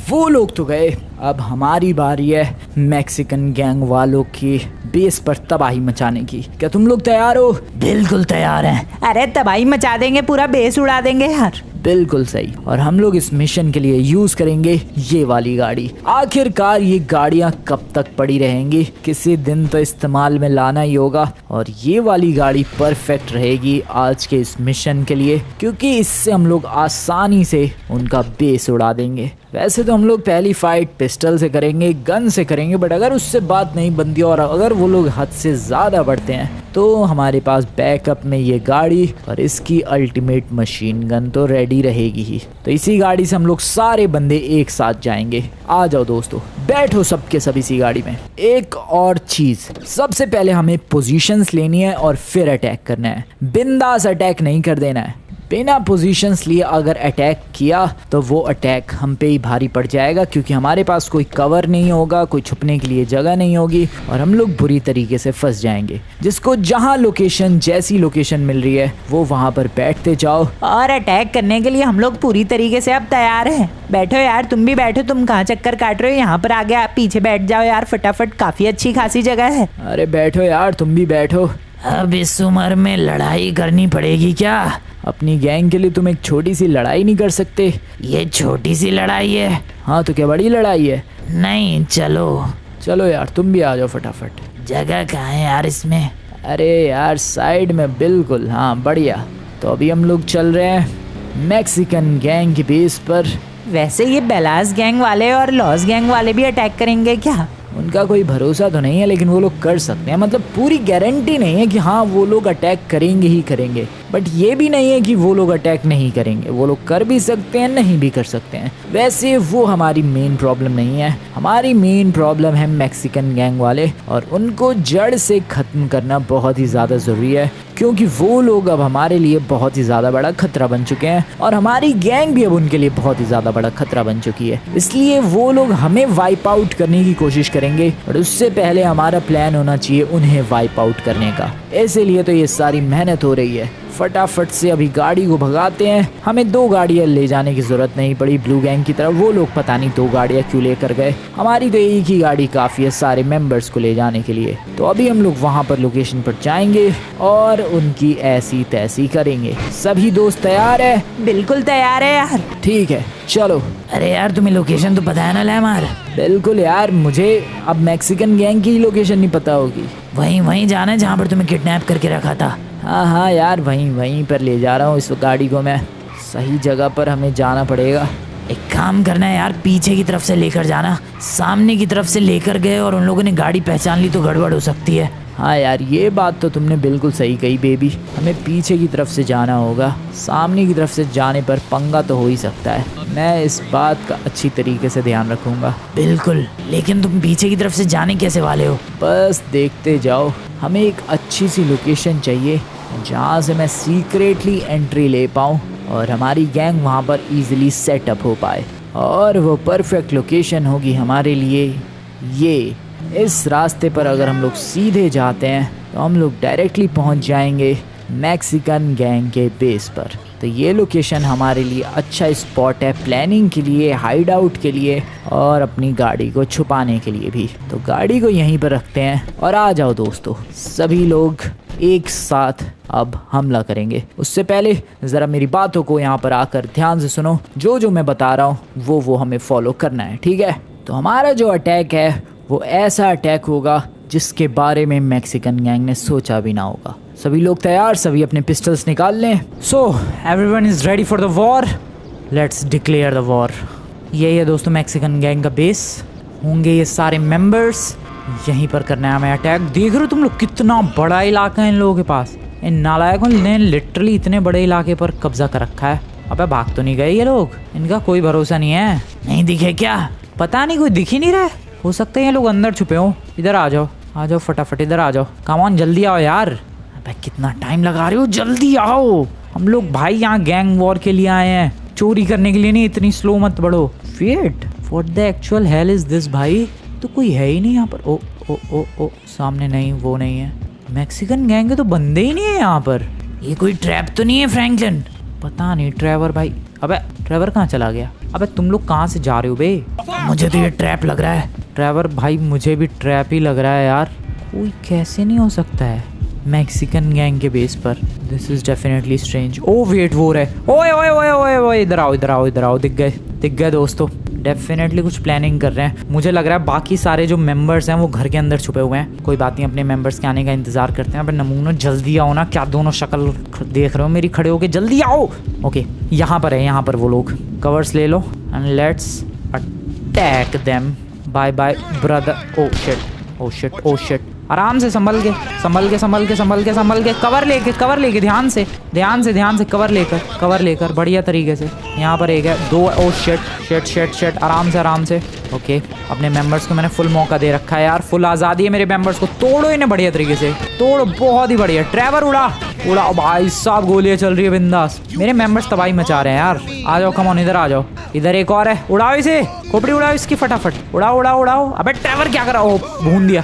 वो लोग तो गए, अब हमारी बारी है मैक्सिकन गैंग वालों की बेस पर तबाही मचाने की। क्या तुम लोग तैयार हो? बिल्कुल तैयार हैं। अरे तबाही मचा देंगे, पूरा बेस उड़ा देंगे यार। बिल्कुल सही। और हम लोग इस मिशन के लिए यूज करेंगे ये वाली गाड़ी। आखिरकार ये गाड़ियां कब तक पड़ी रहेंगी, किसी दिन तो इस्तेमाल में लाना ही होगा। और ये वाली गाड़ी परफेक्ट रहेगी आज के इस मिशन के लिए, क्योंकि इससे हम लोग आसानी से उनका बेस उड़ा देंगे। वैसे तो हम लोग पहली फाइट पिस्टल से करेंगे, गन से करेंगे, बट अगर उससे बात नहीं बनती और अगर वो लोग हद से ज़्यादा बढ़ते हैं तो हमारे पास बैकअप में ये गाड़ी और इसकी अल्टीमेट मशीन गन तो रेडी रहेगी ही। तो इसी गाड़ी से हम लोग सारे बंदे एक साथ जाएंगे। आ जाओ दोस्तों, बैठो सबके सब इसी गाड़ी में। एक और चीज़, सबसे पहले हमें पोजीशंस लेनी है और फिर अटैक करना है। बिंदास अटैक नहीं कर देना है, बिना पोजीशंस लिए अगर अटैक किया तो वो अटैक हम पे ही भारी पड़ जाएगा, क्योंकि हमारे पास कोई कवर नहीं होगा, कोई छुपने के लिए जगह नहीं होगी और हम लोग बुरी तरीके से फंस जाएंगे। जिसको जहाँ लोकेशन, जैसी लोकेशन मिल रही है वो वहाँ पर बैठते जाओ। और अटैक करने के लिए हम लोग पूरी तरीके से अब तैयार हैं। बैठो यार, तुम भी बैठो, तुम कहाँ चक्कर काट रहे हो? यहाँ पर आगे आप पीछे बैठ जाओ यार फटाफट, काफी अच्छी खासी जगह है। अरे बैठो यार, तुम भी बैठो। अब इस उम्र में लड़ाई करनी पड़ेगी क्या? अपनी गैंग के लिए तुम एक छोटी सी लड़ाई नहीं कर सकते? ये छोटी सी लड़ाई है? हाँ तो क्या बड़ी लड़ाई है? नहीं, चलो यार तुम भी आ जाओ फटाफट। जगह कहाँ है यार इसमें? अरे यार साइड में, बिल्कुल, हाँ बढ़िया। तो अभी हम लोग चल रहे हैं मैक्सिकन गैंग की बेस पर। वैसे ये बेलास गैंग वाले और लॉस गैंग वाले भी अटैक करेंगे क्या? उनका कोई भरोसा तो नहीं है, लेकिन वो लोग कर सकते हैं। मतलब पूरी गारंटी नहीं है कि हाँ वो लोग अटैक करेंगे ही करेंगे, बट ये भी नहीं है कि वो लोग अटैक नहीं करेंगे। वो लोग कर भी सकते हैं, नहीं भी कर सकते हैं। वैसे वो हमारी मेन प्रॉब्लम नहीं है। हमारी मेन प्रॉब्लम है मैक्सिकन गैंग वाले, और उनको जड़ से ख़त्म करना बहुत ही ज़्यादा ज़रूरी है, क्योंकि वो लोग अब हमारे लिए बहुत ही ज़्यादा बड़ा खतरा बन चुके हैं और हमारी गैंग भी अब उनके लिए बहुत ही ज़्यादा बड़ा खतरा बन चुकी है। इसलिए वो लोग हमें वाइप आउट करने की कोशिश करेंगे, और उससे पहले हमारा प्लान होना चाहिए उन्हें वाइप आउट करने का। इसीलिए तो ये सारी मेहनत हो रही है। फटाफट से अभी गाड़ी को भगाते हैं। हमें 2 गाड़ियाँ ले जाने की ज़रूरत नहीं पड़ी ब्लू गैंग की तरफ। वो लोग पता नहीं 2 गाड़ियाँ क्यों लेकर गए। हमारी तो एक ही गाड़ी काफ़ी है सारे मेंबर्स को ले जाने के लिए। तो अभी हम लोग वहाँ पर लोकेशन पर जाएंगे और उनकी ऐसी तैसी करेंगे। सभी दोस्त तैयार है? बिल्कुल तैयार है यार। ठीक है चलो। अरे यार तुम्हें लोकेशन तो पता है ना लैमार? बिल्कुल यार, मुझे अब मैक्सिकन गैंग की लोकेशन नहीं पता होगी। वहीं जाना है जहाँ पर तुम्हें किडनैप करके रखा था। हाँ यार, वहीं पर ले जा रहा हूँ इस गाड़ी को मैं। सही जगह पर हमें जाना पड़ेगा। एक काम करना है यार, पीछे की तरफ से लेकर जाना। सामने की तरफ से लेकर गए और उन लोगों ने गाड़ी पहचान ली तो गड़बड़ हो सकती है। हाँ यार, ये बात तो तुमने बिल्कुल सही कही बेबी। हमें पीछे की तरफ से जाना होगा। सामने की तरफ से जाने पर पंगा तो हो ही सकता है। मैं इस बात का अच्छी तरीके से ध्यान रखूँगा। बिल्कुल, लेकिन तुम पीछे की तरफ से जाने कैसे वाले हो? बस देखते जाओ। हमें एक अच्छी सी लोकेशन चाहिए जहाँ से मैं सीक्रेटली एंट्री ले पाऊँ और हमारी गैंग वहाँ पर इजीली सेटअप हो पाए। और वो परफेक्ट लोकेशन होगी हमारे लिए ये। इस रास्ते पर अगर हम लोग सीधे जाते हैं तो हम लोग डायरेक्टली पहुँच जाएंगे मैक्सिकन गैंग के बेस पर। तो ये लोकेशन हमारे लिए अच्छा स्पॉट है प्लानिंग के लिए, हाइड आउट के लिए और अपनी गाड़ी को छुपाने के लिए भी। तो गाड़ी को यहीं पर रखते हैं और आ जाओ दोस्तों, सभी लोग एक साथ अब हमला करेंगे। उससे पहले ज़रा मेरी बातों को यहाँ पर आकर ध्यान से सुनो। जो मैं बता रहा हूँ वो हमें फॉलो करना है, ठीक है? तो हमारा जो अटैक है वो ऐसा अटैक होगा जिसके बारे में मैक्सिकन गैंग ने सोचा भी ना होगा। सभी लोग तैयार? सभी अपने पिस्टल्स निकाल लें। So everyone is ready for the war. Let's declare the war. यही है दोस्तों मैक्सिकन गैंग का बेस। होंगे ये सारे मेंबर्स, यहीं पर करना है हमें अटैक। देख रहे हो तुम लोग कितना बड़ा इलाका है इन लोगों के पास। इन नालायकों ने लिटरली इतने बड़े इलाके पर कब्जा कर रखा है। अबे भाग तो नहीं गए ये लोग? इनका कोई भरोसा नहीं है। नहीं दिखे क्या? पता नहीं, कोई दिख ही नहीं रहा है। हो सकता है ये लोग अंदर छुपे हो। इधर आ जाओ फटाफट, इधर आ जाओ। कम ऑन, जल्दी आओ यार। अबे कितना टाइम लगा रहे हो, जल्दी आओ। हम लोग भाई यहाँ गैंग वॉर के लिए आए हैं, चोरी करने के लिए नहीं। इतनी स्लो मत बढ़ो। Wait, what the actual hell is this भाई? तो कोई है ही नहीं यहाँ पर। ओ ओ ओ ओ सामने नहीं, वो नहीं है। मैक्सिकन गैंग के तो बंदे ही नहीं है यहाँ पर। ये कोई ट्रैप तो नहीं है फ्रैंकलिन? पता नहीं ट्रेवर भाई। अबे ट्रेवर कहाँ चला गया? अबे तुम लोग कहाँ से जा रहे हो बे? मुझे तो ये ट्रैप लग रहा है। ट्रेवर भाई मुझे भी ट्रैप ही लग रहा है यार। कोई कैसे नहीं हो सकता है मैक्सिकन गैंग के बेस पर। This is definitely strange. Oh wait, वो रहे। ओए ओए ओए ओए ओए, इधर आओ। दिख गए दोस्तों। डेफिनेटली कुछ प्लानिंग कर रहे हैं। मुझे लग रहा है बाकी सारे जो मेंबर्स हैं वो घर के अंदर छुपे हुए हैं। कोई बात नहीं, अपने मेंबर्स के आने का इंतजार करते हैं। अब नमूना जल्दी आओ ना। क्या दोनों शक्ल देख रहे हो मेरी खड़े होके? जल्दी आओ। ओके, यहाँ पर वो लोग। कवर्स ले लो and let's attack them. Bye bye brother. Oh shit. आराम से संभल के। कवर लेके ध्यान से कवर लेकर बढ़िया तरीके से। यहाँ पर एक है, 2। ओ शिट। आराम से। ओके, अपने मेंबर्स को मैंने फुल मौका दे रखा है यार। फुल आज़ादी है मेरे मेंबर्स को। तोड़ो इन्हें बढ़िया तरीके से, तोड़ो। बहुत ही बढ़िया। ट्रेवर उड़ा। उड़ाओ भाई साहब, गोलियां चल रही है बिंदास। मेरे मेंबर्स तबाही मचा रहे हैं यार। आ जाओ, कम ऑन, इधर आ जाओ। इधर एक और है, उड़ाओ इसे, खोपड़ी उड़ाओ इसकी फटाफट। उड़ाओ उड़ाओ उड़ाओ। अबे ट्रेवर क्या कर रहा हो, भून दिया।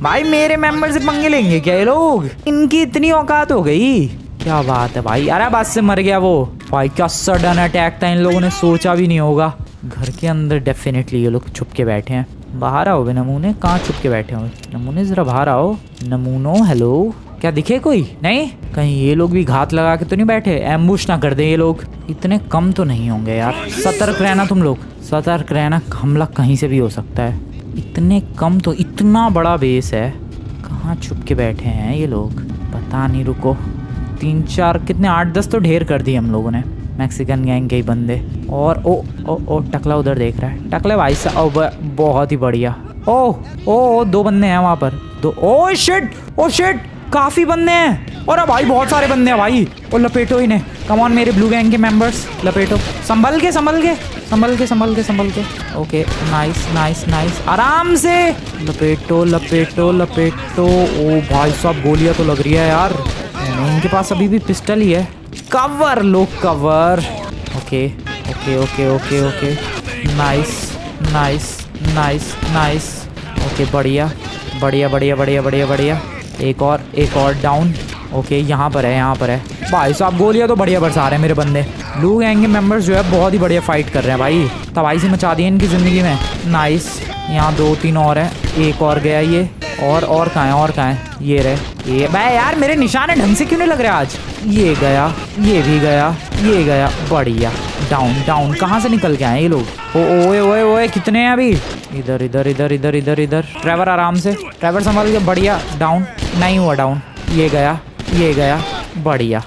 भाई मेरे मेंबर से पंगे लेंगे क्या ये लोग? इनकी इतनी औकात हो गई, क्या बात है भाई। अरे बस से मर गया वो भाई। क्या सडन अटैक था, इन लोगों ने सोचा भी नहीं होगा। घर के अंदर डेफिनेटली ये लोग छुप के बैठे हैं। बाहर आओ बे नमूने, कहाँ छुप के बैठे हो नमूने, जरा बाहर आओ नमूनो। हेलो, क्या दिखे कोई? नहीं, कहीं ये लोग भी घात लगा के तो नहीं बैठे, एम्बुश ना कर दे ये लोग। इतने कम तो नहीं होंगे यार। सतर्क रहना तुम लोग, सतर्क रहना, हमला कहीं से भी हो सकता है। इतने कम तो, इतना बड़ा बेस है, कहाँ छुप के बैठे हैं ये लोग, पता नहीं। रुको, 3 4 कितने, 8 10 तो ढेर कर दिए हम लोगों ने, मैक्सिकन गैंग के ही बंदे। और ओ टकला उधर देख रहा है, टकले भाई साहब, बहुत ही बढ़िया। ओ 2 बंदे हैं वहाँ पर, 2। ओ शिट, काफी बंदे हैं। और भाई बहुत सारे बंदे हैं भाई। और लपेटो इन्हें, कम ऑन मेरे ब्लू गैंग के मेंबर्स, लपेटो। संभल के। ओके, नाइस, आराम से लपेटो। ओ भाई साहब, गोलियां तो लग रही है यार। इनके पास अभी भी पिस्टल ही है। कवर लो, कवर। Okay, nice. ओके, बढ़िया। एक और डाउन। ओके, यहाँ पर है भाई साहब। गोलियां तो बढ़िया बरसा रहे हैं मेरे बंदे। ब्लू गैंग के मेंबर्स जो है बहुत ही बढ़िया फाइट कर रहे हैं भाई, तबाही से मचा दी इनकी जिंदगी में। नाइस, यहाँ 2 3 और है, एक और गया ये। और कहाँ है? ये रहे। ये भाई यार, मेरे निशाने ढंग से क्यों नहीं लग रहे आज? ये गया, ये भी गया, बढ़िया। डाउन। कहाँ से निकल के आए ये लोग? ओए, कितने हैं अभी? इधर। ट्रेवर आराम से, ट्रेवर संभाल के, बढ़िया। डाउन नहीं हुआ, डाउन। ये गया, बढ़िया।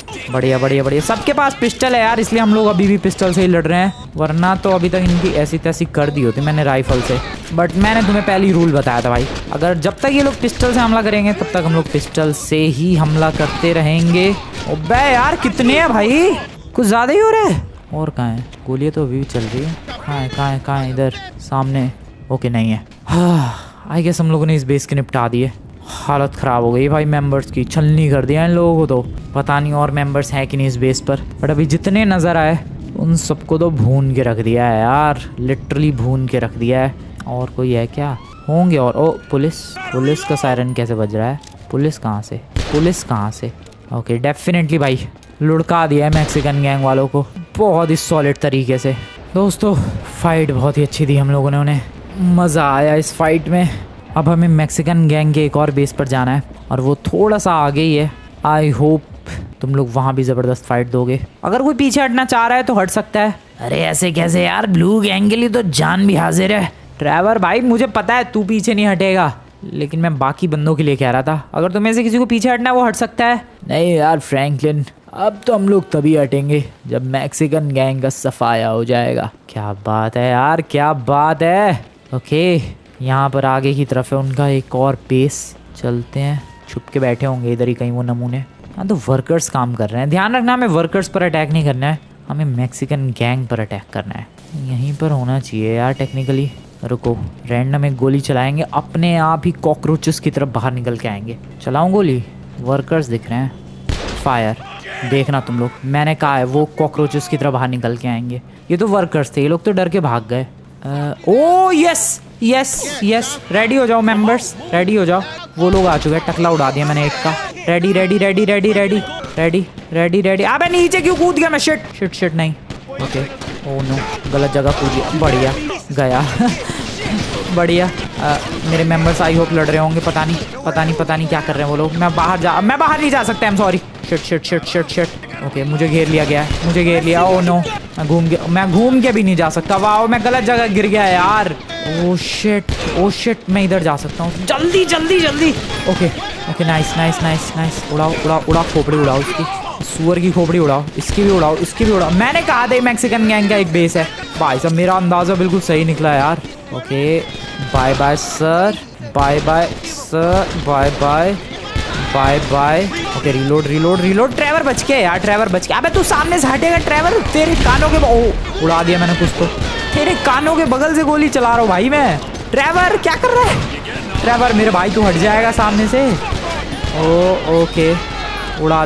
सबके पास पिस्टल है यार, इसलिए हम लोग अभी भी पिस्टल से ही लड़ रहे हैं, वरना तो अभी तक इनकी ऐसी तैसी कर दी होती मैंने राइफल से। बट मैंने तुम्हें पहले ही रूल बताया था भाई, अगर जब तक ये लोग पिस्टल से हमला करेंगे तब तक हम लोग पिस्टल से ही हमला करते रहेंगे। ओबे यार, कितने हैं भाई? कुछ ज्यादा ही हो रहा है। और कहाँ है? गोलियां तो अभी भी चल रही है। कहाँ है? इधर सामने। ओके, नहीं है। आई गेस हम लोगों ने इस बेस के निपटा दिए। हालत ख़राब हो गई भाई मेंबर्स की, छलनी कर दिया इन लोगों को। तो पता नहीं और मेंबर्स हैं कि नहीं इस बेस पर, बट अभी जितने नज़र आए उन सबको तो भून के रख दिया है यार, लिटरली भून के रख दिया है। और कोई है क्या? होंगे और। ओ पुलिस का सायरन कैसे बज रहा है? पुलिस कहाँ से? ओके, डेफिनेटली भाई लुढ़का दिया है मैक्सिकन गैंग वालों को बहुत ही सॉलिड तरीके से। दोस्तों, फाइट बहुत ही अच्छी थी हम लोगों ने, उन्हें मज़ा आया इस फाइट में। अब हमें मैक्सिकन गैंग के एक और बेस पर जाना है और वो थोड़ा सा आगे ही है। आई होप तुम लोग वहाँ भी ज़बरदस्त फाइट दोगे। अगर कोई पीछे हटना चाह रहा है तो हट सकता है। अरे ऐसे कैसे यार, ब्लू गैंग के लिए तो जान भी हाजिर है। ट्रेवर भाई, मुझे पता है तू पीछे नहीं हटेगा, लेकिन मैं बाकी बंदों के लिए कह रहा था, अगर तुम्हें से किसी को पीछे हटना है वो हट सकता है। नहीं यार फ्रैंकलिन, अब तो हम लोग तभी हटेंगे जब मैक्सिकन गैंग का सफाया हो जाएगा। क्या बात है यार, क्या बात है। ओके, यहाँ पर आगे की तरफ है उनका एक और बेस, चलते हैं। छुप के बैठे होंगे इधर ही कहीं वो नमूने। हाँ, तो वर्कर्स काम कर रहे हैं। ध्यान रखना, हमें वर्कर्स पर अटैक नहीं करना है, हमें मैक्सिकन गैंग पर अटैक करना है। यहीं पर होना चाहिए यार टेक्निकली। रुको, रैंडम एक गोली चलाएंगे, अपने आप ही कॉकरोचेस की तरफ बाहर निकल के आएंगे। चलाऊं गोली? वर्कर्स दिख रहे हैं, फायर। देखना तुम लोग, मैंने कहा है वो कॉकरोचेस की तरह बाहर निकल के आएंगे। ये तो वर्कर्स थे, ये लोग तो डर के भाग गए। ओ यस, रेडी हो जाओ मेंबर्स, रेडी हो जाओ। वो लोग आ चुके हैं, टकला उड़ा दिया मैंने एक का। रेडी। अबे नीचे क्यों कूद गया मैं? शिट नहीं। ओके, ओ नो, गलत जगह कूद गया। बढ़िया गया। बढ़िया। मेरे मेंबर्स आई होप लड़ रहे होंगे, पता नहीं क्या कर रहे हैं वो लोग। मैं बाहर नहीं जा सकता, I am sorry. Shit. Okay, मुझे घेर लिया गया। ओ नो, मैं घूम के भी नहीं जा सकता। वाह, मैं गलत जगह गिर गया यार। ओ शिट, मैं इधर जा सकता हूँ। जल्दी। Okay, nice. उड़ाओ खोपड़ी, उड़ाओ इसकी, सुअर की खोपड़ी उड़ाओ, इसकी भी उड़ाओ। मैंने कहा था मैक्सिकन गैंग का एक बेस है। भाई साहब, मेरा अंदाजा बिल्कुल सही निकला यार। Okay, bye sir, bye. Okay, reload. Trevor बच के यार, अबे तू सामने से हटेगा ट्रेवर, तेरे कानों के उड़ा दिया मैंने कुछ तो। तेरे कानों के बगल से गोली चला रहा हूँ भाई मैं। ट्रेवर क्या कर रहा है? ट्रेवर मेरे भाई, तू हट जाएगा सामने से। ओके, उड़ा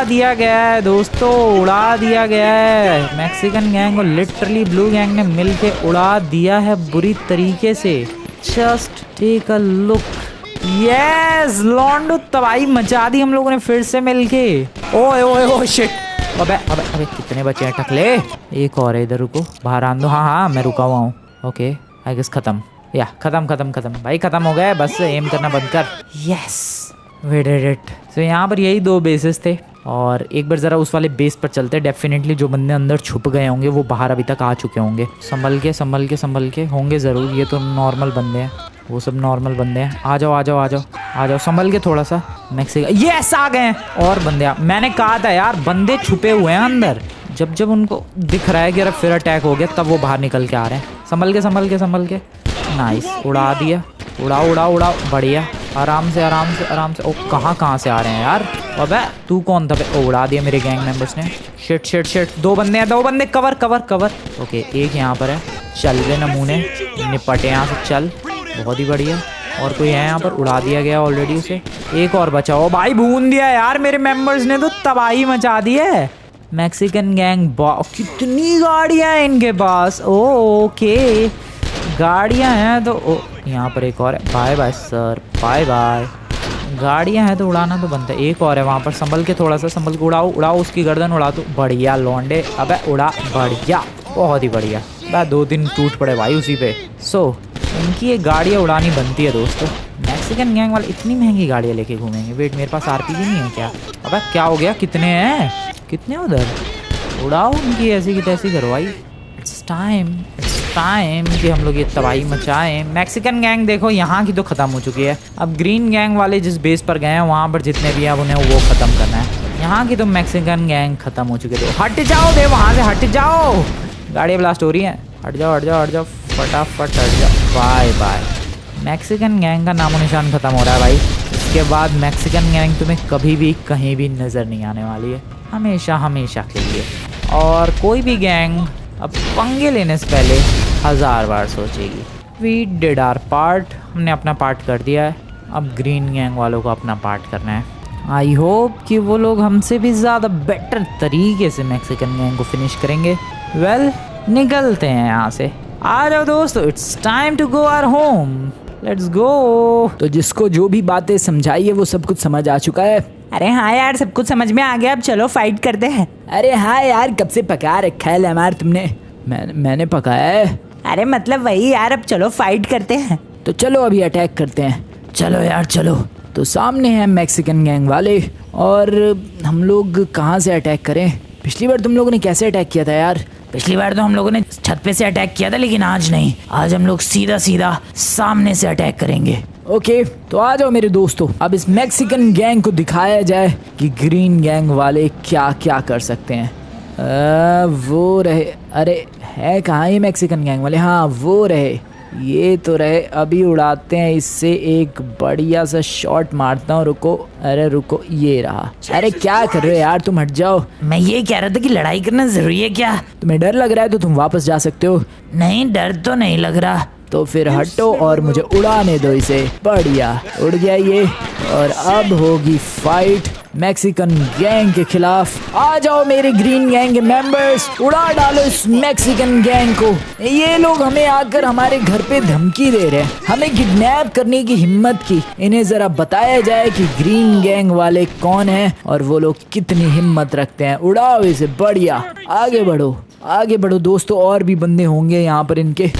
दिया गया है दोस्तों, उड़ा दिया गया है। मैक्सिकन गैंग और लिटरली ब्लू गैंग ने मिलके उड़ा दिया है बुरी तरीके से। Just take a look, yes लॉन्डो तबाही मचा दी हम लोगों ने फिर से मिलके। ओए ओए ओए शिट, अबे अबे अबे कितने बचे हैं टकले। एक और है इधर, रुको बाहर आन दो। हाँ हाँ मैं रुका हुआ हूँ। ओके आई गेस खत्म, या खत्म भाई, खत्म हो गया। बस एम करना बंद कर। Yes we did it. तो यहाँ पर यही 2 बेसेस थे और एक बार ज़रा उस वाले बेस पर चलते। डेफिनेटली जो बंदे अंदर छुप गए होंगे वो बाहर अभी तक आ चुके होंगे। संभल के होंगे ज़रूर, ये तो नॉर्मल बंदे हैं, वो सब नॉर्मल बंदे हैं। आ जाओ संभल के थोड़ा सा। मैक्सिकन यस आ गए हैं और बंदे। मैंने कहा था यार बंदे छुपे हुए हैं अंदर। जब उनको दिख रहा है कि अरे फिर अटैक हो गया तब वो बाहर निकल के आ रहे हैं। संभल के नाइस, उड़ा दिया। उड़ा बढ़िया, आराम से। ओ कहाँ से आ रहे हैं यार। अबे तू कौन था बे? ओ उड़ा दिया मेरे गैंग मेंबर्स ने। शिट 2 बंदे कवर। ओके एक यहाँ पर है, चल वे नमूने निपटे यहाँ से, चल बहुत ही बढ़िया। और कोई है यहाँ पर, उड़ा दिया गया ऑलरेडी उसे। एक और बचा। ओ भाई भून दिया यार मेरे मेंबर्स ने, तो तबाही मचा दी है। मैक्सिकन गैंग कितनी गाड़ियाँ हैं इनके पास। ओके गाड़ियाँ हैं तो यहाँ पर एक और है। बाय सर, बाय गाड़ियाँ हैं तो उड़ाना तो बनता है। एक और है वहाँ पर, संभल के थोड़ा सा, संभल के उड़ाओ उसकी गर्दन उड़ा तो बढ़िया लौंडे। अबे उड़ा बढ़िया, बहुत ही बढ़िया। 2-3 टूट पड़े भाई उसी पे। इनकी ये गाड़ियाँ उड़ानी बनती है दोस्तों। मैक्सिकन गैंग वाले इतनी महंगी गाड़ियाँ लेके घूमेंगे। वेट मेरे पास आरपीजी नहीं है क्या? अबे क्या हो गया, कितने हैं, कितने उधर? उड़ाओ उनकी ऐसी की तैसी करो भाई। इट्स टाइम कि हम लोग ये तबाही मचाएं। मैक्सिकन गैंग देखो यहाँ की तो ख़त्म हो चुकी है। अब ग्रीन गैंग वाले जिस बेस पर गए हैं वहाँ पर जितने भी हैं उन्हें वो ख़त्म करना है। यहाँ की तो मैक्सिकन गैंग ख़त्म हो चुकी है। तो हट जाओ दे वहाँ से, हट जाओ, गाड़ी ब्लास्ट हो रही है। हट जाओ फटाफट हट जाओ। बाय। मैक्सिकन गैंग का नामो निशान ख़त्म हो रहा है भाई। इसके बाद मैक्सिकन गैंग तुम्हें कभी भी कहीं भी नज़र नहीं आने वाली है, हमेशा के लिए। और कोई भी गैंग अब पंगे लेने से पहले 1000 बार सोचेगी। वी डिड आवर पार्ट, हमने अपना पार्ट कर दिया है। अब ग्रीन गैंग वालों को अपना पार्ट करना है। आई होप कि वो लोग हमसे भी ज़्यादा बेटर तरीके से मैक्सिकन गैंग को फिनिश करेंगे। वेल निकलते हैं यहाँ से। आ जाओ दोस्तों, it's time to go our home, let's go. तो जिसको जो भी बातें समझाई है वो सब कुछ समझ आ चुका है। अरे हाँ यार सब कुछ समझ में आ गया, अब चलो फाइट करते हैं। अरे हाँ यार कब से पका रखा है लैमार तुमने? मैंने पकाया है। अरे मतलब वही यार, अब चलो फाइट करते हैं। तो चलो अभी अटैक करते हैं। चलो यार चलो। तो सामने है मैक्सिकन गैंग वाले और हम लोग कहाँ से अटैक करें? पिछली बार तुम लोगों ने कैसे अटैक किया था यार? पिछली बार तो हम लोगों ने छत पे से अटैक किया था, लेकिन आज नहीं। आज हम लोग सीधा सामने से अटैक करेंगे। ओके तो आ जाओ मेरे दोस्तों, अब इस मैक्सिकन गैंग को दिखाया जाए कि ग्रीन गैंग वाले क्या क्या कर सकते हैं। वो रहे, अरे है कहाँ ये मैक्सिकन गैंग वाले? हाँ वो रहे, ये तो रहे। अभी उड़ाते हैं इससे एक बढ़िया सा शॉट मारता हूँ। रुको, अरे रुको, ये रहा। अरे क्या कर रहे हो यार, तुम हट जाओ। मैं ये कह रहा था कि लड़ाई करना जरूरी है क्या? तुम्हें डर लग रहा है तो तुम वापस जा सकते हो। नहीं डर तो नहीं लग रहा। तो फिर हटो और मुझे उड़ाने दो इसे। बढ़िया उड़ गया ये। और अब होगी फाइट मैक्सिकन गैंग के खिलाफ। आ जाओ मेरे ग्रीन गैंग के मेंबर्स, उड़ा डालो इस मैक्सिकन गैंग को। ये लोग हमें आकर हमारे घर पे धमकी दे रहे हैं, हमें किडनैप करने की हिम्मत की। इन्हें जरा बताया जाए कि ग्रीन गैंग वाले कौन हैं और वो लोग कितनी हिम्मत रखते हैं। उड़ाओ इसे, बढ़िया। आगे बढ़ो दोस्तों, और भी बंदे होंगे यहाँ पर इनके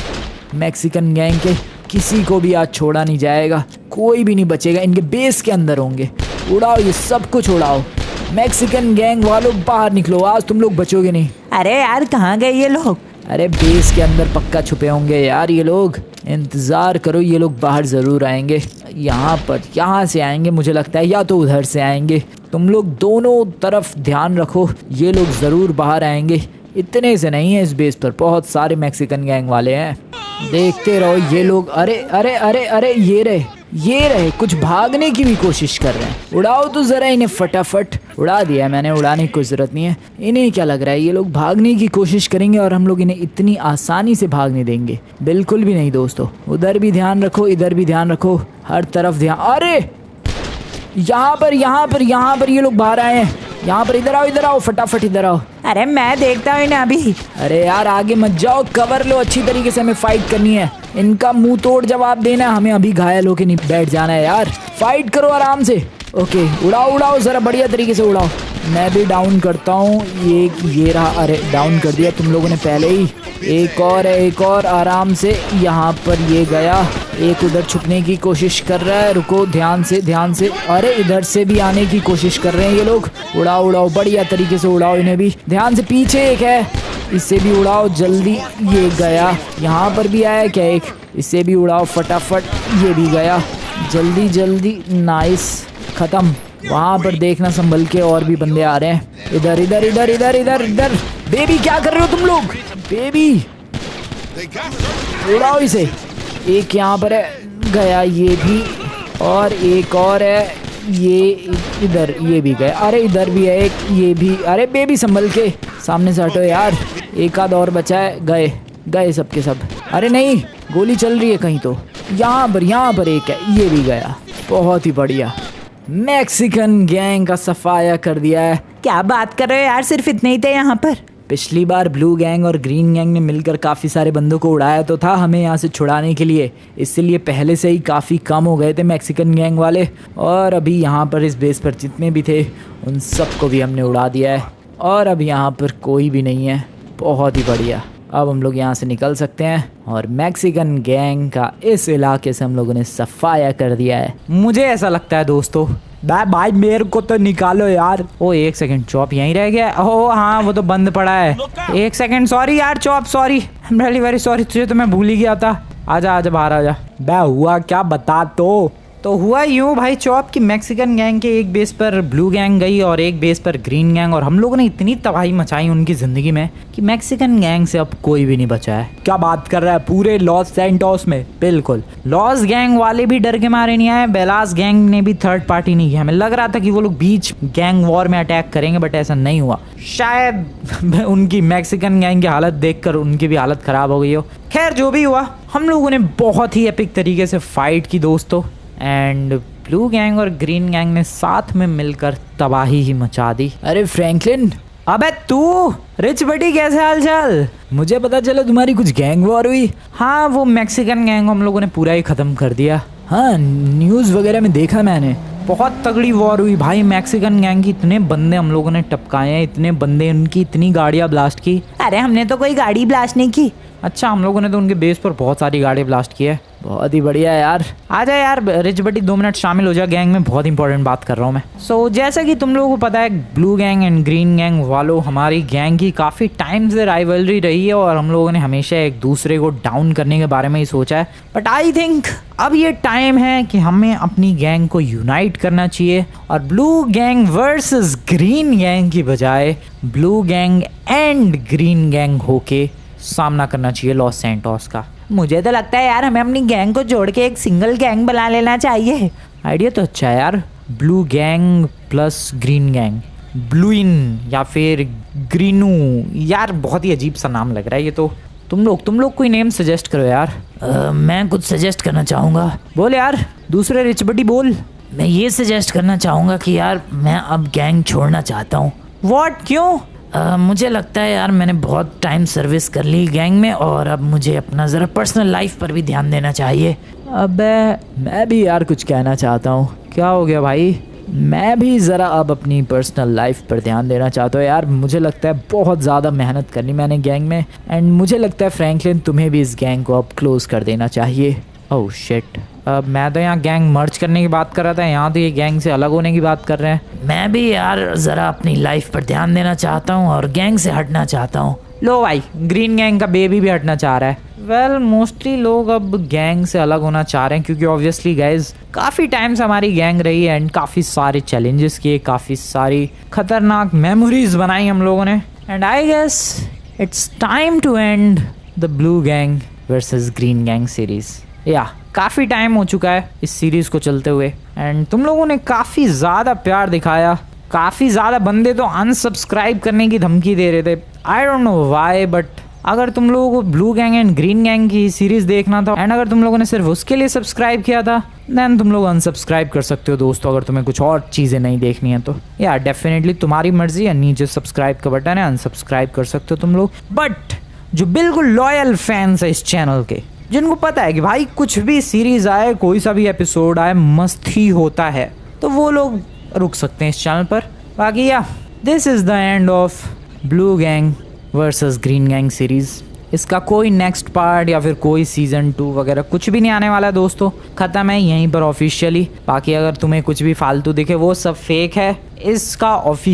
मैक्सिकन गैंग के। किसी को भी आज छोड़ा नहीं जाएगा, कोई भी नहीं बचेगा, इनके बेस के अंदर होंगे। उड़ाओ ये सब कुछ उड़ाओ। मैक्सिकन गैंग वालों बाहर निकलो, आज तुम लोग बचोगे नहीं। अरे यार कहाँ गए ये लोग? अरे बेस के अंदर पक्का छुपे होंगे यार ये लोग। इंतज़ार करो, ये लोग बाहर ज़रूर आएंगे। यहाँ से आएंगे मुझे लगता है, या तो उधर से आएंगे। तुम लोग दोनों तरफ ध्यान रखो, ये लोग ज़रूर बाहर आएंगे। इतने से नहीं है इस बेस पर, बहुत सारे मैक्सिकन गैंग वाले हैं। देखते रहो ये लोग। अरे अरे अरे अरे ये रहे, कुछ भागने की भी कोशिश कर रहे हैं। उड़ाओ तो ज़रा इन्हें फटाफट। उड़ा दिया मैंने, उड़ाने की कोई ज़रूरत नहीं है। इन्हें क्या लग रहा है ये लोग भागने की कोशिश करेंगे और हम लोग इन्हें इतनी आसानी से भागने देंगे? बिल्कुल भी नहीं दोस्तों। उधर भी ध्यान रखो, इधर भी ध्यान रखो, हर तरफ ध्यान। अरे यहाँ पर ये लोग बाहर आए हैं। यहाँ पर इधर आओ फटाफट इधर आओ। अरे मैं देखता हूँ इन्हें अभी। अरे यार आगे मत जाओ, कवर लो, अच्छी तरीके से हमें फाइट करनी है। इनका मुंह तोड़ जवाब देना है, हमें अभी घायल होके नहीं बैठ जाना है यार। फाइट करो आराम से। ओके उड़ाओ जरा बढ़िया तरीके से उड़ाओ। मैं भी डाउन करता हूँ। ये रहा। अरे डाउन कर दिया तुम लोगों ने पहले ही। एक और आराम से। यहाँ पर ये गया। एक उधर छुपने की कोशिश कर रहा है। रुको ध्यान से। अरे इधर से भी आने की कोशिश कर रहे हैं ये लोग। उड़ाओ बढ़िया तरीके से उड़ाओ इन्हें भी। ध्यान से, पीछे एक है, इससे भी उड़ाओ जल्दी। ये गया। यहाँ पर भी आया क्या एक, इससे भी उड़ाओ फटाफट। ये भी गया। जल्दी नाइस, खत्म। वहाँ पर देखना संभल के, और भी बंदे आ रहे हैं। इधर। बेबी क्या कर रहे हो तुम लोग? बेबी उड़ाओ इसे। एक यहाँ पर है, गया ये भी, और एक और है, ये इधर, ये भी गया। अरे इधर भी है एक, ये भी। अरे बेबी संभल के, सामने से हटो यार। एक आध और बचा है। गए सबके सब। अरे नहीं, गोली चल रही है कहीं तो। यहाँ पर एक है, ये भी गया। बहुत ही बढ़िया, मैक्सिकन गैंग का सफाया कर दिया है। क्या बात कर रहे हो यार, सिर्फ इतने ही थे यहाँ पर। पिछली बार ब्लू गैंग और ग्रीन गैंग ने मिलकर काफ़ी सारे बंदों को उड़ाया तो था हमें यहाँ से छुड़ाने के लिए, इसलिए पहले से ही काफ़ी कम हो गए थे मैक्सिकन गैंग वाले। और अभी यहाँ पर इस बेस पर जितने भी थे उन सबको भी हमने उड़ा दिया है, और अब यहाँ पर कोई भी नहीं है। बहुत ही बढ़िया, अब हम लोग यहाँ से निकल सकते हैं, और मैक्सिकन गैंग का इस इलाके से हम लोगों ने सफाया कर दिया है। मुझे ऐसा लगता है दोस्तों। भाई मेरे को तो निकालो यार। ओ एक सेकंड, चॉप यहीं रह गया। ओह हाँ, वो तो बंद पड़ा है। एक सेकंड, सॉरी यार chop, sorry, I am really very sorry. तुझे तो मैं भूल ही गया था। आजा बाहर आजा। बे हुआ क्या, बता तो हुआ यूँ भाई चॉप की मैक्सिकन गैंग के एक बेस पर ब्लू गैंग गई और एक बेस पर ग्रीन गैंग, और हम लोगों ने इतनी तबाही मचाई उनकी ज़िंदगी में कि मैक्सिकन गैंग से अब कोई भी नहीं बचा है। क्या बात कर रहा है, पूरे लॉस सैंटोस में? बिल्कुल, लॉस गैंग वाले भी डर के मारे नहीं आए, बेलास गैंग ने भी थर्ड पार्टी नहीं किया। हमें लग रहा था कि वो लोग बीच गैंग वॉर में अटैक करेंगे, बट ऐसा नहीं हुआ। शायद उनकी मैक्सिकन गैंग की हालत देखकर उनकी भी हालत ख़राब हो गई हो। खैर जो भी हुआ, हम लोगों ने बहुत ही एपिक तरीके से फाइट की दोस्तों, एंड ब्लू गैंग और ग्रीन गैंग ने साथ में मिलकर तबाही ही मचा दी। अरे फ्रैंकलिन, अबे तू रिच बडी, कैसे हाल चाल? मुझे पता चला तुम्हारी कुछ गैंग वॉर हुई। हाँ, वो मैक्सिकन गैंग हम लोगों ने पूरा ही खत्म कर दिया। हाँ, न्यूज़ वगैरह में देखा मैंने। बहुत तगड़ी वॉर हुई भाई। मैक्सिकन गैंग की इतने बंदे हम लोगों ने टपकाए हैं, इतने बंदे, उनकी इतनी गाड़ियाँ ब्लास्ट की। अरे हमने तो कोई गाड़ी ब्लास्ट नहीं की। अच्छा, हम लोगों ने तो उनके बेस पर बहुत सारी गाड़ी ब्लास्ट की है। बहुत ही बढ़िया यार। आजा यार रिच बटी, 2 मिनट शामिल हो जा गैंग में, बहुत इंपॉर्टेंट बात कर रहा हूँ मैं। सो जैसा कि तुम लोगों को पता है, blue gang and green gang वालों, हमारी गैंग की काफ़ी टाइम से राइवलरी रही है, और हम लोगों ने हमेशा एक दूसरे को डाउन करने के बारे में ही सोचा है। बट आई थिंक अब ये टाइम है कि हमें अपनी गैंग को यूनाइट करना चाहिए, और blue gang versus green gang की बजाय blue gang and green gang होके सामना करना चाहिए लॉस सैंटोस का। मुझे तो लगता है यार हमें अपनी गैंग को जोड़ के एक सिंगल गैंग बना लेना चाहिए। आइडिया तो अच्छा है यार। Blue gang plus green gang, ब्लूइन या फिर ग्रीनू, यार बहुत ही अजीब सा नाम लग रहा है ये तो। तुम लोग कोई नेम सजेस्ट करो यार। मैं कुछ सजेस्ट करना चाहूँगा। बोल यार, दूसरे रिच बटी बोल। मैं ये सजेस्ट करना चाहूँगा कि यार मैं अब गैंग छोड़ना चाहता हूँ। व्हाट, क्यों? मुझे लगता है यार मैंने बहुत टाइम सर्विस कर ली गैंग में, और अब मुझे अपना ज़रा पर्सनल लाइफ पर भी ध्यान देना चाहिए। अबे मैं भी यार कुछ कहना चाहता हूँ। क्या हो गया भाई? मैं भी ज़रा अब अपनी पर्सनल लाइफ पर ध्यान देना चाहता हूँ यार। मुझे लगता है बहुत ज़्यादा मेहनत करनी मैंने गैंग में, एंड मुझे लगता है फ्रैंकलिन तुम्हें भी इस गैंग को अब क्लोज कर देना चाहिए। ओह शिट, मैं तो यहाँ गैंग मर्ज करने की बात कर रहा था, यहाँ तो ये गैंग से अलग होने की बात कर रहे हैं। मैं भी यार ज़रा अपनी लाइफ पर ध्यान देना चाहता हूँ और गैंग से हटना चाहता हूँ। लो भाई, ग्रीन गैंग का बेबी भी हटना चाह रहा है। वेल मोस्टली लोग अब गैंग से अलग होना चाह रहे हैं, क्योंकि ऑब्वियसली गाइज काफ़ी टाइम से हमारी गैंग रही है, एंड काफ़ी सारे चैलेंजेस किए, काफ़ी सारी खतरनाक मेमोरीज बनाई हम लोगों ने, and I guess it's time to end the blue gang versus green gang series. या काफ़ी टाइम हो चुका है इस सीरीज़ को चलते हुए, एंड तुम लोगों ने काफ़ी ज़्यादा प्यार दिखाया। काफ़ी ज़्यादा बंदे तो अनसब्सक्राइब करने की धमकी दे रहे थे। I don't know why, but अगर तुम लोगों को blue gang and green gang की सीरीज देखना था एंड अगर तुम लोगों ने सिर्फ उसके लिए सब्सक्राइब किया था देन तुम लोग अनसब्सक्राइब कर सकते हो दोस्तों, अगर तुम्हें कुछ और चीज़ें नहीं देखनी है तो यार डेफिनेटली तुम्हारी मर्जी है, नीचे सब्सक्राइब का बटन है, अनसब्सक्राइब कर सकते हो तुम लोग। बट जो बिल्कुल लॉयल फैंस है इस चैनल के, जिनको पता है कि भाई कुछ भी सीरीज आए, कोई सा भी एपिसोड आए, मस्त ही होता है, तो वो लोग रुक सकते हैं इस चैनल पर। बाकी या this is the end of blue gang versus green gang series. इसका कोई नेक्स्ट पार्ट या फिर कोई सीज़न 2 वगैरह कुछ भी नहीं आने वाला दोस्तों, ख़त्म है यहीं पर ऑफिशियली। बाकी अगर तुम्हें कुछ भी फालतू दिखे वो सब फेक है, इसका ऑफिशियल